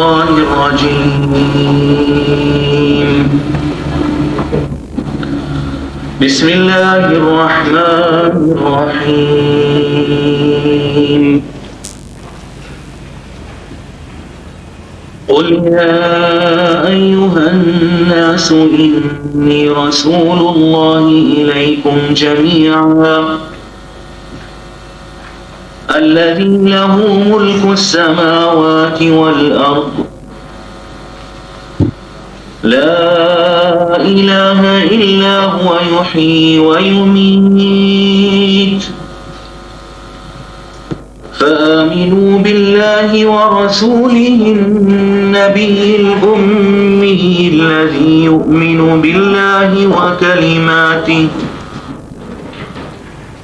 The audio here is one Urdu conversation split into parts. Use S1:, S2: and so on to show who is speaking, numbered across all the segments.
S1: الشيطان الرجيم. بسم الله الرحمن الرحيم. قل يا أيها الناس إني رسول الله إليكم جميعا الذي له ملك السماوات والأرض لا إله إلا هو يحيي ويميت فآمنوا بالله ورسوله النبي الأمي الذي يؤمن بالله وكلماته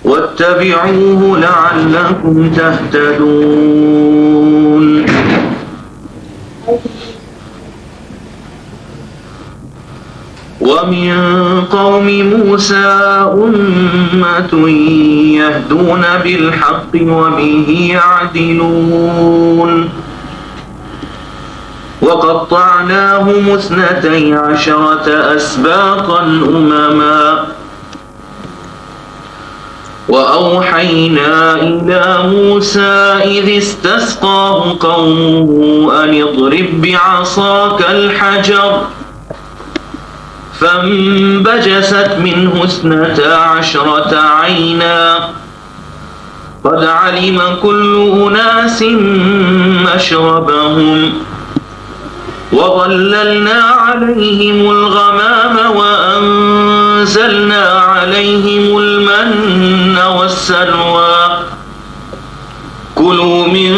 S1: واتبعوه لعلكم تهتدون. ومن قوم موسى أمة يهدون بالحق وبه يعدلون وقطعناهم 12 أسباطا أمما وأوحينا إلى موسى إذ استسقاه قومه أن اضرب بعصاك الحجر فانبجست منه 12 عينا قد علم كل أناس مشربهم وظللنا عليهم الغمام وأنزلنا عليهم المن والسلوى كلوا من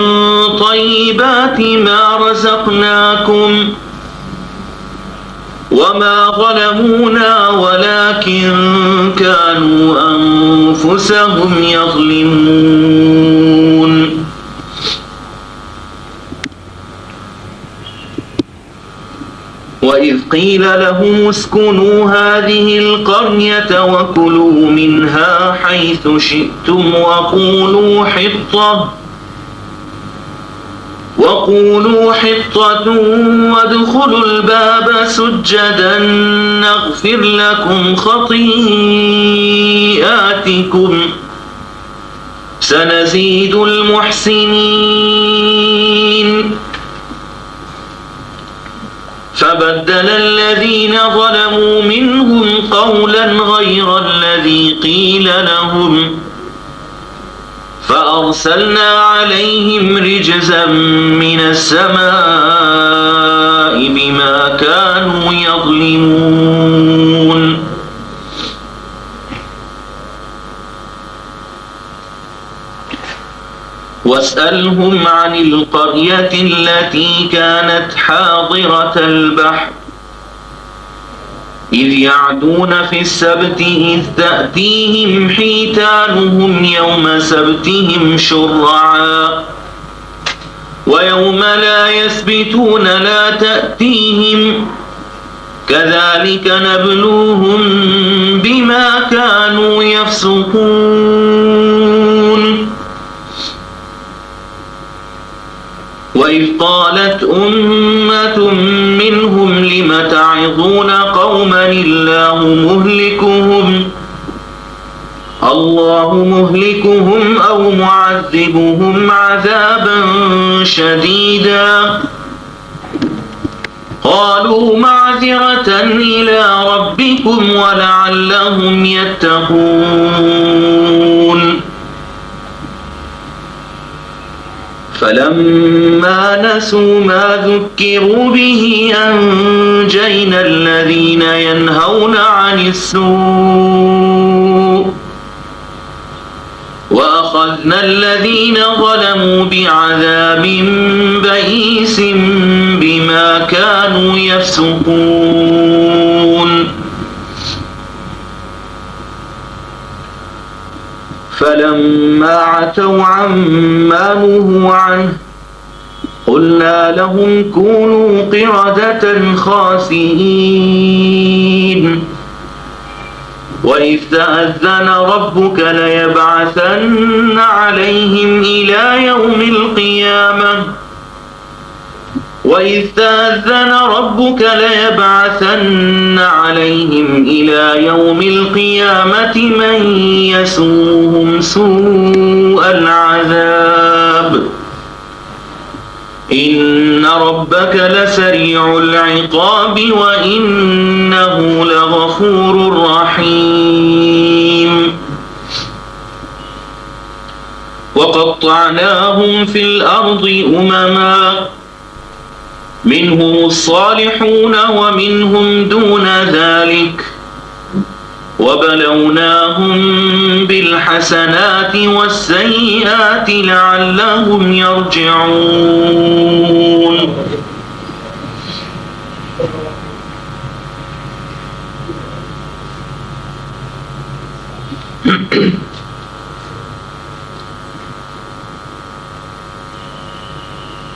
S1: طيبات ما رزقناكم وما ظلمونا ولكن كانوا أنفسهم يظلمون. وإذ قيل لهم اسكنوا هذه القرية وكلوا منها حيث شئتم وقولوا حطة وادخلوا الباب سجدا نغفر لكم خطيئاتكم سنزيد المحسنين. فبدل الذين ظلموا منهم قولا غير الذي قيل لهم فأرسلنا عليهم رجزا من السماء بما كانوا يظلمون. واسألهم عن القرية التي كانت حاضرة البحر إذ يعدون في السبت إذ تأتيهم حيتانهم يوم سبتهم شرعا ويوم لا يسبتون لا تأتيهم كذلك نبلوهم بما كانوا يفسقون. وإذ قالت أمة منهم لم تعظون قوما الله مهلكهم أو معذبهم عذابا شديدا قالوا معذرة إلى ربكم ولعلهم يتقون. فلما نسوا ما ذكروا به أنجينا الذين ينهون عن السوء وأخذنا الذين ظلموا بعذاب بئيس بما كانوا يفسقون. فلما عتوا عما نهوا عنه قلنا لهم كونوا قردة خاسئين. وإذ تأذن ربك ليبعثن عليهم إلى يوم القيامة وَإِذْ تَأَذَّنَ رَبُّكَ لَيَبْعَثَنَّ عَلَيْهِمْ إِلَى يَوْمِ الْقِيَامَةِ مَنْ يَسُومُهُمْ سُوءَ الْعَذَابِ إِنَّ رَبَّكَ لَسَرِيعُ الْعِقَابِ وَإِنَّهُ لَغَفُورٌ رَحِيمٌ وَقَطَّعْنَاهُمْ فِي الْأَرْضِ أُمَمًا منهم الصالحون ومنهم دون ذلك وبلوناهم بالحسنات والسيئات لعلهم يرجعون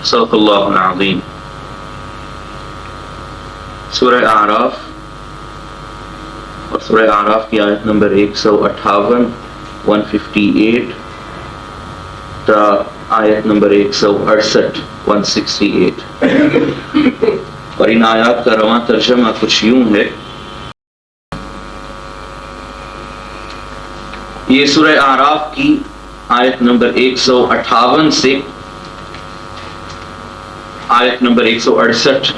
S1: صدق اللہ العظیم. سورہ اعراف اور سورہ اعراف کی آیت نمبر 158 158 تا آیت نمبر 168 168 اور ان آیات کا رواں ترجمہ کچھ یوں ہے. یہ سورہ اعراف کی آیت نمبر 158 سے آیت نمبر 168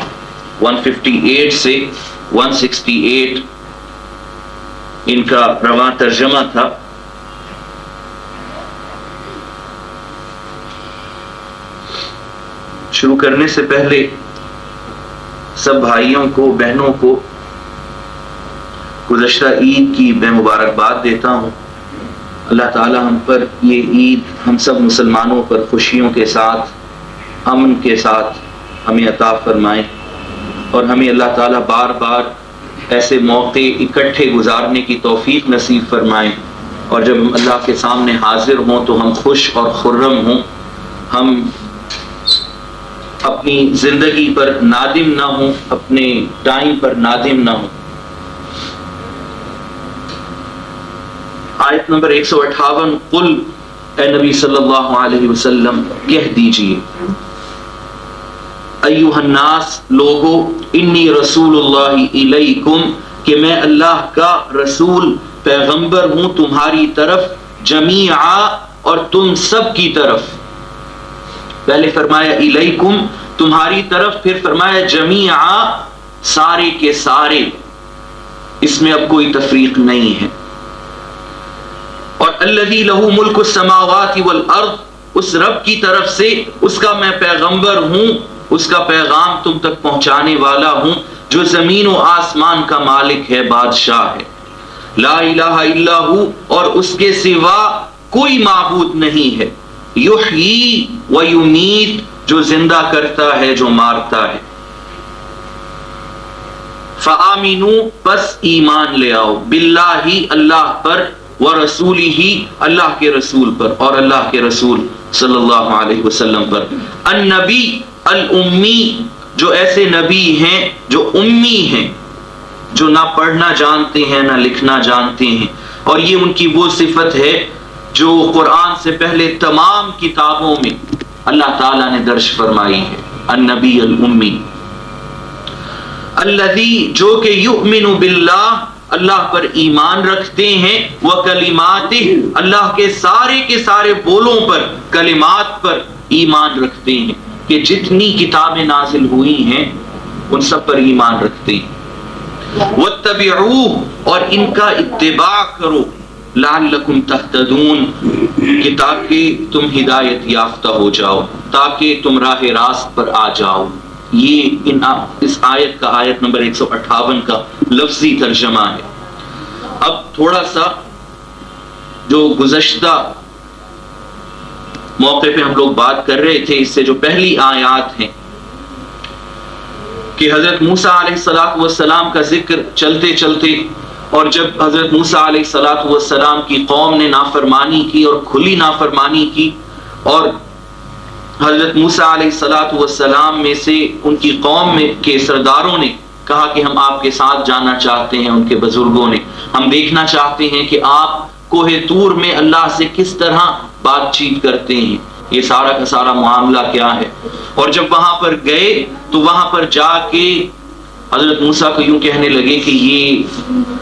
S1: 158 سے 168 ان کا رواں ترجمہ تھا. شروع کرنے سے پہلے سب بھائیوں کو بہنوں کو گزشتہ عید کی میں مبارکباد دیتا ہوں. اللہ تعالی ہم پر یہ عید ہم سب مسلمانوں پر خوشیوں کے ساتھ امن کے ساتھ ہمیں عطا فرمائے اور ہمیں اللہ تعالیٰ بار بار ایسے موقع اکٹھے گزارنے کی توفیق نصیب فرمائیں اور جب ہم اللہ کے سامنے حاضر ہوں تو ہم خوش اور خرم ہوں, ہم اپنی زندگی پر نادم نہ ہوں, اپنے ٹائم پر نادم نہ ہوں. آیت نمبر 158 قل اے نبی صلی اللہ علیہ وسلم کہہ دیجئے ایھا الناس لوگو انی رسول اللہ الیکم کہ میں اللہ کا رسول پیغمبر ہوں تمہاری طرف جمیعا اور تم سب کی طرف. پہلے فرمایا الیکم تمہاری طرف, پھر فرمایا جمیعا سارے کے سارے, اس میں اب کوئی تفریق نہیں ہے. اور الذی لہ ملک السماوات والارض اس رب کی طرف سے اس کا میں پیغمبر ہوں, اس کا پیغام تم تک پہنچانے والا ہوں جو زمین و آسمان کا مالک ہے, بادشاہ ہے. لا الہ الا ہو اور اس کے سوا کوئی معبود نہیں ہے. یحیی و یمیت جو زندہ کرتا ہے جو مارتا ہے. فآمنوا پس ایمان لے آؤ باللہ اللہ پر ورسولہ اللہ کے رسول پر اور اللہ کے رسول صلی اللہ علیہ وسلم پر. النبی الامی جو ایسے نبی ہیں جو امی ہیں, جو نہ پڑھنا جانتے ہیں نہ لکھنا جانتے ہیں, اور یہ ان کی وہ صفت ہے جو قرآن سے پہلے تمام کتابوں میں اللہ تعالیٰ نے درج فرمائی ہے. النبی الامی الذی جو کہ یؤمن باللہ اللہ پر ایمان رکھتے ہیں, وکلماتہ اللہ کے سارے بولوں پر کلمات پر ایمان رکھتے ہیں کہ جتنی کتابیں نازل ہوئی ہیں ان سب پر ایمان رکھتے ہیں. واتبعوہ اور ان کا اتباع کرو, لعلکم تہتدون کہ تاکہ تم ہدایت یافتہ ہو جاؤ, تاکہ تم راہ راست پر آ جاؤ. یہ اس آیت کا آیت نمبر 158 کا لفظی ترجمہ ہے. اب تھوڑا سا جو گزشتہ موقع پہ ہم لوگ بات کر رہے تھے اس سے جو پہلی آیات ہیں کہ حضرت موسیٰ علیہ السلام کا ذکر چلتے چلتے, اور جب حضرت موسیٰ علیہ السلام کی قوم نے نافرمانی کی اور کھلی نافرمانی کی, اور حضرت موسیٰ علیہ السلام میں سے ان کی قوم میں کے سرداروں نے کہا کہ ہم آپ کے ساتھ جانا چاہتے ہیں, ان کے بزرگوں نے ہم دیکھنا چاہتے ہیں کہ آپ کوہ طور میں اللہ سے کس طرح بات چیت کرتے ہیں, یہ سارا کا سارا معاملہ کیا ہے. اور جب وہاں پر گئے تو وہاں پر جا کے حضرت موسیٰ کو یوں کہنے لگے کہ یہ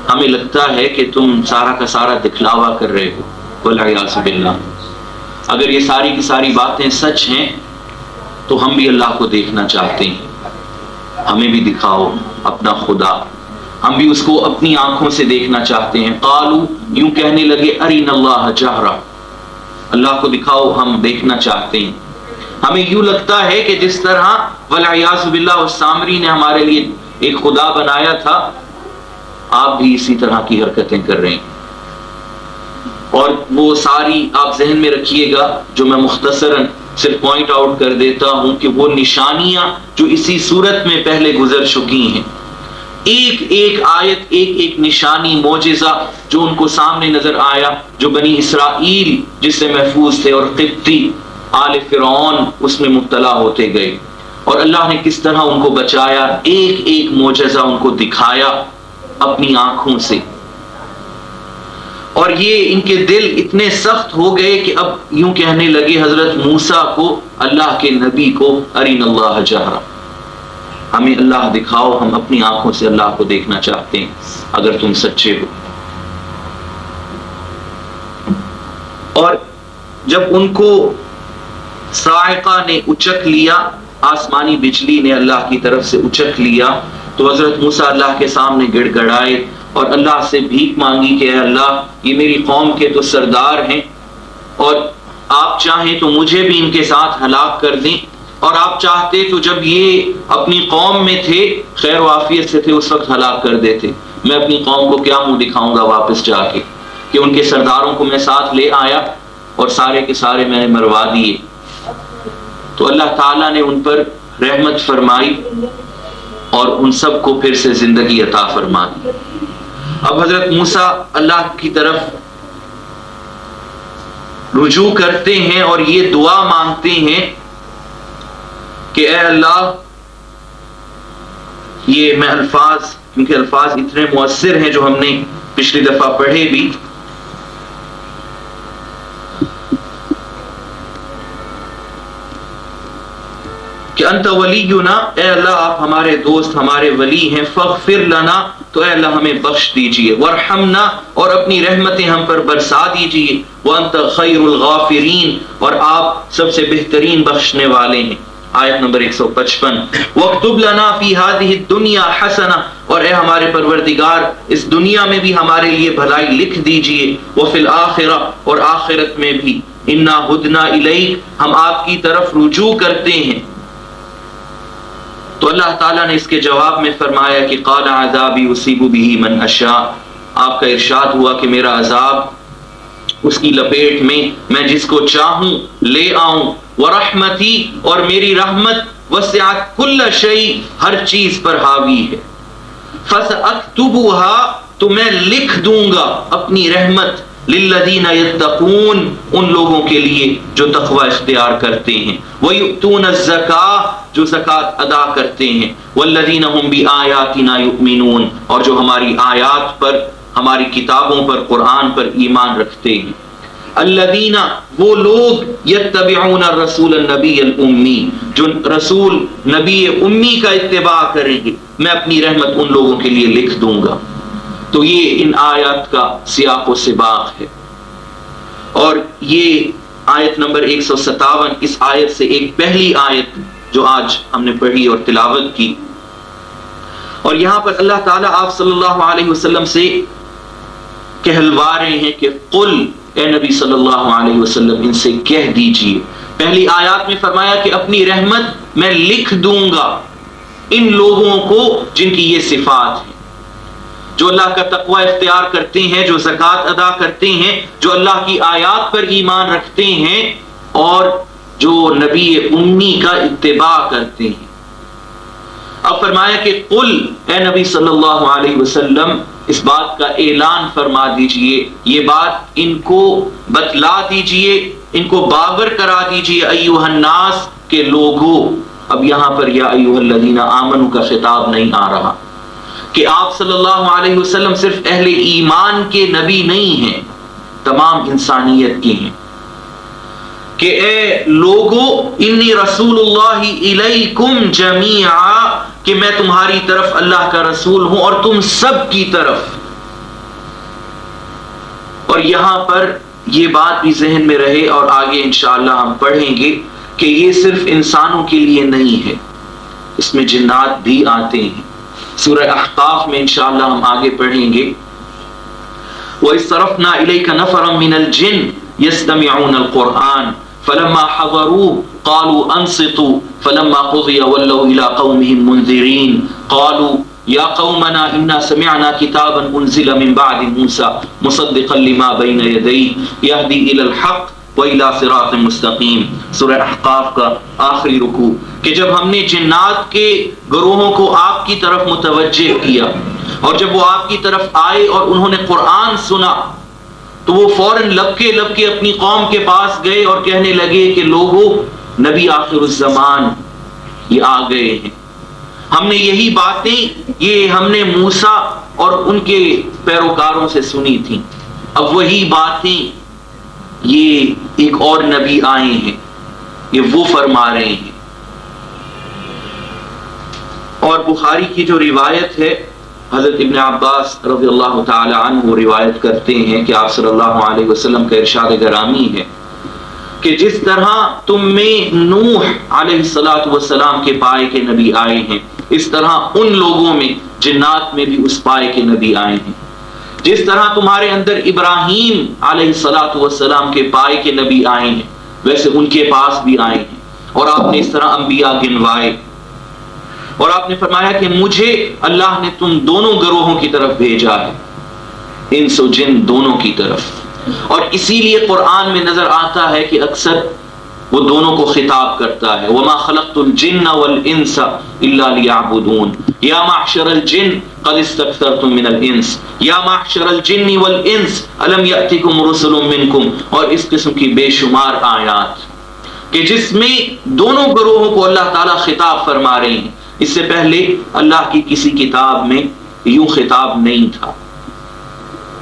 S1: ہمیں لگتا ہے کہ تم سارا کا سارا دکھلاوا کر رہے ہو. والعیاذ باللہ. اگر یہ ساری کی ساری باتیں سچ ہیں تو ہم بھی اللہ کو دیکھنا چاہتے ہیں. ہمیں بھی دکھاؤ اپنا خدا، ہم بھی اس کو اپنی آنکھوں سے دیکھنا چاہتے ہیں. قالوا، یوں کہنے لگے، ارنا اللہ جہرا، اللہ کو دکھاؤ، ہم دیکھنا چاہتے ہیں. ہمیں یوں لگتا ہے کہ جس طرح والعیاذ باللہ اس سامری نے ہمارے لیے ایک خدا بنایا تھا، آپ بھی اسی طرح کی حرکتیں کر رہے ہیں. اور وہ ساری آپ ذہن میں رکھیے گا جو میں مختصراً صرف پوائنٹ آؤٹ کر دیتا ہوں کہ وہ نشانیاں جو اسی صورت میں پہلے گزر چکی ہیں، ایک ایک آیت، ایک ایک نشانی، معجزہ جو ان کو سامنے نظر آیا، جو بنی اسرائیل جس سے محفوظ تھے اور قبطی آل فرعون اس میں مبتلا ہوتے گئے، اور اللہ نے کس طرح ان کو بچایا، ایک ایک معجزہ ان کو دکھایا اپنی آنکھوں سے. اور یہ ان کے دل اتنے سخت ہو گئے کہ اب یوں کہنے لگے حضرت موسیٰ کو، اللہ کے نبی کو، ارنا اللہ جہرا، ہمیں اللہ دکھاؤ، ہم اپنی آنکھوں سے اللہ کو دیکھنا چاہتے ہیں اگر تم سچے ہو. اور جب ان کو صاعقہ نے اچک لیا، آسمانی بجلی نے اللہ کی طرف سے اچک لیا، تو حضرت موسیٰ اللہ کے سامنے گڑ گڑائے اور اللہ سے بھیک مانگی کہ اے اللہ، یہ میری قوم کے تو سردار ہیں، اور آپ چاہیں تو مجھے بھی ان کے ساتھ ہلاک کر دیں، اور آپ چاہتے تو جب یہ اپنی قوم میں تھے، خیر و عافیت سے تھے، اس وقت ہلاک کر دیتے. میں اپنی قوم کو کیا منہ دکھاؤں گا واپس جا کے کہ ان کے سرداروں کو میں ساتھ لے آیا اور سارے کے سارے میں نے مروا دیے. تو اللہ تعالیٰ نے ان پر رحمت فرمائی اور ان سب کو پھر سے زندگی عطا فرما دی. اب حضرت موسیٰ اللہ کی طرف رجوع کرتے ہیں اور یہ دعا مانگتے ہیں کہ اے اللہ، یہ میں الفاظ، کیونکہ الفاظ اتنے مؤثر ہیں جو ہم نے پچھلی دفعہ پڑھے بھی، کہ انت ولینا، اے اللہ آپ ہمارے دوست، ہمارے ولی ہیں، فاغفر لنا، تو اے اللہ ہمیں بخش دیجئے، وارحمنا، اور اپنی رحمتیں ہم پر برسا دیجئے، وانت خیر الغافرین، اور آپ سب سے بہترین بخشنے والے ہیں. آیت نمبر 155. واکتب لنا فی ہذہ الدنیا حسنہ، اور اے ہمارے پروردگار اس دنیا میں بھی ہمارے لیے بھلائی لکھ دیجئے، وفی الآخرہ، اور آخرت میں بھی، انا ہدنا الیک، ہم آپ کی طرف رجوع کرتے ہیں. تو اللہ تعالیٰ نے اس کے جواب میں فرمایا کہ قال عذابی اصیب بہ من اشاء، آپ کا ارشاد ہوا کہ میرا عذاب اس کی لپیٹ میں جس کو چاہوں لے آؤں، ورحمتی، اور میری رحمت وسعت کل شیء، ہر چیز پر حاوی ہے، فساکتبھا، تو میں لکھ دوں گا اپنی رحمت، للذین یتقون، ان لوگوں کے لیے جو تقوی اختیار کرتے ہیں، ویؤتون الزکاۃ، جو زکوٰۃ ادا کرتے ہیں، والذین هم بآیاتنا یؤمنون، اور جو ہماری آیات پر، ہماری کتابوں پر، قرآن پر ایمان رکھتے ہیں. الذین، وہ لوگ، یتبعون الرسول النبی الامی، جو رسول نبی امی کا اتباع کریں گے، میں اپنی رحمت ان لوگوں کے لیے لکھ دوں گا. تو یہ ان آیات کا سیاق و سباق ہے. اور یہ آیت نمبر 157 اس آیت سے ایک پہلی آیت جو آج ہم نے پڑھی اور تلاوت کی. اور یہاں پر اللہ تعالیٰ آپ صلی اللہ علیہ وسلم سے کہلوا رہے ہیں کہ قل، اے نبی صلی اللہ علیہ وسلم ان سے کہہ دیجئے. پہلی آیات میں فرمایا کہ اپنی رحمت میں لکھ دوں گا ان لوگوں کو جن کی یہ صفات ہیں، جو اللہ کا تقوی اختیار کرتے ہیں، جو زکوٰۃ ادا کرتے ہیں، جو اللہ کی آیات پر ایمان رکھتے ہیں، اور جو نبی امی کا اتباع کرتے ہیں. اب فرمایا کہ قل، اے نبی صلی اللہ علیہ وسلم اس بات کا اعلان فرما دیجئے، یہ بات ان کو بتلا دیجئے، ان کو باور کرا دیجئے، ایھا الناس، کے لوگوں. اب یہاں پر یا ایھا الذین آمنوا کا خطاب نہیں آ رہا کہ آپ صلی اللہ علیہ وسلم صرف اہل ایمان کے نبی نہیں ہیں، تمام انسانیت کے ہیں. کہ اے لوگو انی رسول اللہ الیکم جمیعا، کہ میں تمہاری طرف اللہ کا رسول ہوں اور تم سب کی طرف. اور یہاں پر یہ بات بھی ذہن میں رہے اور آگے انشاءاللہ ہم پڑھیں گے کہ یہ صرف انسانوں کے لیے نہیں ہے، اس میں جنات بھی آتے ہیں. سورہ احقاف میں انشاءاللہ ہم آگے پڑھیں گے. وَإِذْ صَرَفْنَا إِلَيْكَ نَفَرًا مِنَ الْجِنِّ يَسْتَمِعُونَ الْقُرْآنَ فَلَمَّا حَضَرُوهُ قَالُوا أَنصِتُوا فَلَمَّا قُضِيَ وَلَّوْا إِلَىٰ قَوْمِهِمْ مُنذِرِينَ قَالُوا يَا قَوْمَنَا إِنَّا سَمِعْنَا كِتَابًا أُنزِلَ مِن بَعْدِ مُوسَىٰ مُصَدِّقًا لِمَا بَيْنَ يَدَيْهِ يَهْدِي إِلَى الْحَقِّ وَإِلَىٰ صِرَاطٍ مُسْتَقِيمٍ. سورہ احقاف کا آخری رکوع کہ جب ہم نے جنات کے گروہوں کو آپ کی طرف متوجہ کیا اور جب وہ آپ کی طرف آئے اور انہوں نے قرآن سنا تو وہ فوراً لبکے لبکے اپنی قوم کے پاس گئے اور کہنے لگے کہ لوگوں، نبی آخر الزمان یہ آ گئے ہیں. ہم نے یہی باتیں یہ ہم نے موسیٰ اور ان کے پیروکاروں سے سنی تھیں، اب وہی باتیں یہ ایک اور نبی آئے ہیں، یہ وہ فرما رہے ہیں. اور بخاری کی جو روایت ہے، حضرت ابن عباس رضی اللہ تعالی عنہ روایت کرتے ہیں کہ آپ صلی اللہ علیہ وسلم کا ارشاد گرامی ہے کہ جس طرح تم میں نوح علیہ السلام کے پائے کے نبی آئے ہیں، اس طرح ان لوگوں میں جنات میں بھی اس پائے کے نبی آئے ہیں. جس طرح تمہارے اندر ابراہیم علیہ السلام کے پائے کے نبی آئے ہیں، ویسے ان کے پاس بھی آئے ہیں. اور آپ نے اس طرح انبیاء گنوائے اور آپ نے فرمایا کہ مجھے اللہ نے تم دونوں گروہوں کی طرف بھیجا ہے، انس و جن دونوں کی طرف. اور اسی لیے قرآن میں نظر آتا ہے کہ اکثر وہ دونوں کو خطاب کرتا ہے. وَمَا خَلَقْتُ الْجِنَّ وَالْإِنسَ إِلَّا لِيَعْبُدُونَ يَا مَعْشَرَ الْجِنِّ قَدِ اسْتَكْثَرْتُم مِّنَ الْإِنسِ يَا مَعْشَرَ الْجِنِّ وَالْإِنسِ أَلَمْ يَأْتِكُمْ رُسُلٌ مِّنكُمْ. اور اس قسم کی بے شمار آیات کہ جس میں دونوں گروہوں کو اللہ تعالیٰ خطاب فرما رہے ہیں. اس سے پہلے اللہ کی کسی کتاب میں یوں خطاب نہیں تھا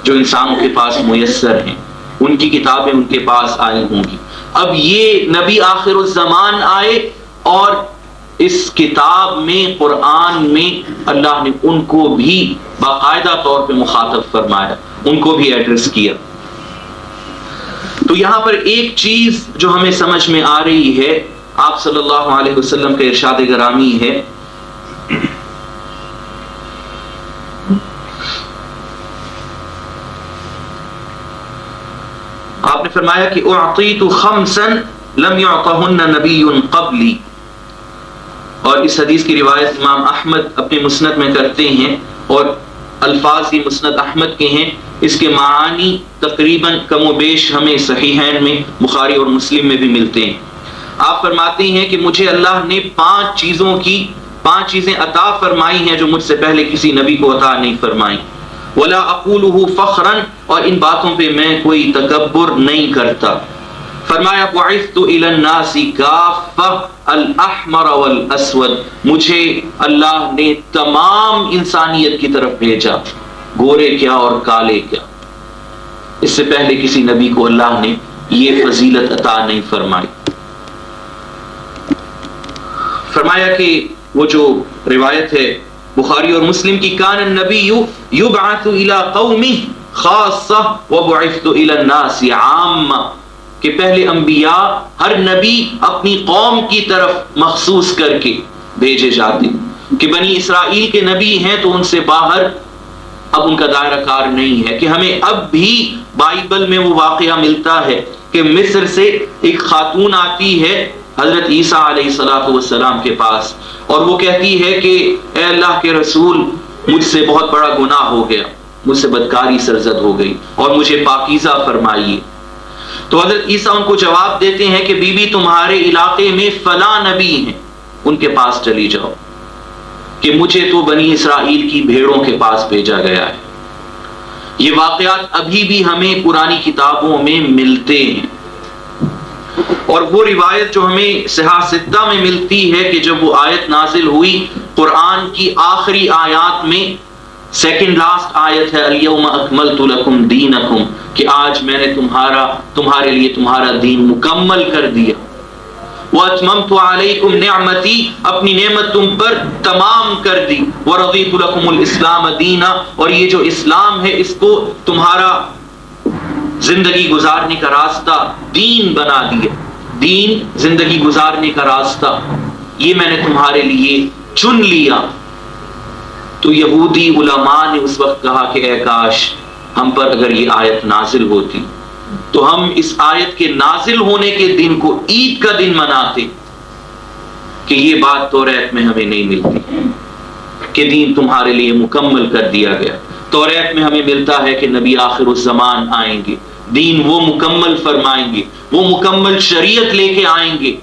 S1: جو انسانوں کے پاس میسر ہیں، ان کی کتابیں ان کے پاس آئی ہوں گی. اب یہ نبی آخر الزمان آئے اور اس کتاب میں قرآن میں اللہ نے ان کو بھی باقاعدہ طور پہ مخاطب فرمایا، ان کو بھی ایڈریس کیا. تو یہاں پر ایک چیز جو ہمیں سمجھ میں آ رہی ہے، آپ صلی اللہ علیہ وسلم کا ارشاد گرامی ہے آپ نے فرمایا کہ اعطیت خمسا لم يعطهن نبی قبلی. اور اس حدیث کی روایت امام احمد اپنے مسند میں کرتے ہیں اور الفاظ بھی مسند احمد کے ہیں. اس کے معانی تقریباً کم و بیش ہمیں صحیحین میں بخاری اور مسلم میں بھی ملتے ہیں. آپ فرماتے ہیں کہ مجھے اللہ نے 5 چیزیں عطا فرمائی ہیں جو مجھ سے پہلے کسی نبی کو عطا نہیں فرمائی. ولا اقولہ فخرا، اور ان باتوں پہ میں کوئی تکبر نہیں کرتا. فرمایا بعثت الی الناس کافہ الاحمر والاسود، مجھے اللہ نے تمام انسانیت کی طرف بھیجا، گورے کیا اور کالے کیا. اس سے پہلے کسی نبی کو اللہ نے یہ فضیلت عطا نہیں فرمائی. فرمایا کہ وہ جو روایت ہے بخاری اور مسلم کی، کان النبی یبعث الی قومہ خاصہ وبعثت الی الناس عامہ، کہ پہلے انبیاء ہر نبی اپنی قوم کی طرف مخصوص کر کے بھیجے جاتے کہ بنی اسرائیل کے نبی ہیں تو ان سے باہر اب ان کا دائرہ کار نہیں ہے. کہ ہمیں اب بھی بائبل میں وہ واقعہ ملتا ہے کہ مصر سے ایک خاتون آتی ہے حضرت عیسیٰ علیہ السلام کے پاس اور وہ کہتی ہے کہ اے اللہ کے رسول، مجھ سے بہت بڑا گناہ ہو گیا، مجھ سے بدکاری سرزد ہو گئی اور مجھے پاکیزہ فرمائیے. تو حضرت عیسیٰ ان کو جواب دیتے ہیں کہ بی بی تمہارے علاقے میں فلاں نبی ہیں، ان کے پاس چلی جاؤ، کہ مجھے تو بنی اسرائیل کی بھیڑوں کے پاس بھیجا گیا ہے. یہ واقعات ابھی بھی ہمیں پرانی کتابوں میں ملتے ہیں. اور وہ روایت جو ہمیں صحاح ستہ میں ملتی ہے کہ جب وہ آیت نازل ہوئی قرآن کی آخری آیات میں سیکنڈ لاسٹ آیت ہے الیوم اکملت لکم دینکم، کہ آج میں نے تمہارے لیے تمہارا دین مکمل کر دیا. وَأَتْمَمْتُ عَلَيْكُمْ نِعْمَتِي، اپنی نعمت تم پر تمام کر دی. وَرَضِيتُ لَكُمُ الْإِسْلَامَ دِينًا، اور یہ جو اسلام ہے اس کو تمہارا زندگی گزارنے کا راستہ دین بنا دیا. دین زندگی گزارنے کا راستہ یہ میں نے تمہارے لیے چن لیا. تو یہودی علماء نے اس وقت کہا کہ اے کاش ہم پر اگر یہ آیت نازل ہوتی تو ہم اس آیت کے نازل ہونے کے دن کو عید کا دن مناتے، کہ یہ بات توریت میں ہمیں نہیں ملتی کہ دین تمہارے لیے مکمل کر دیا گیا. توریت میں ہمیں ملتا ہے کہ نبی آخر الزمان آئیں گے، دین وہ مکمل فرمائیں گے، وہ مکمل شریعت لے کے آئیں گے.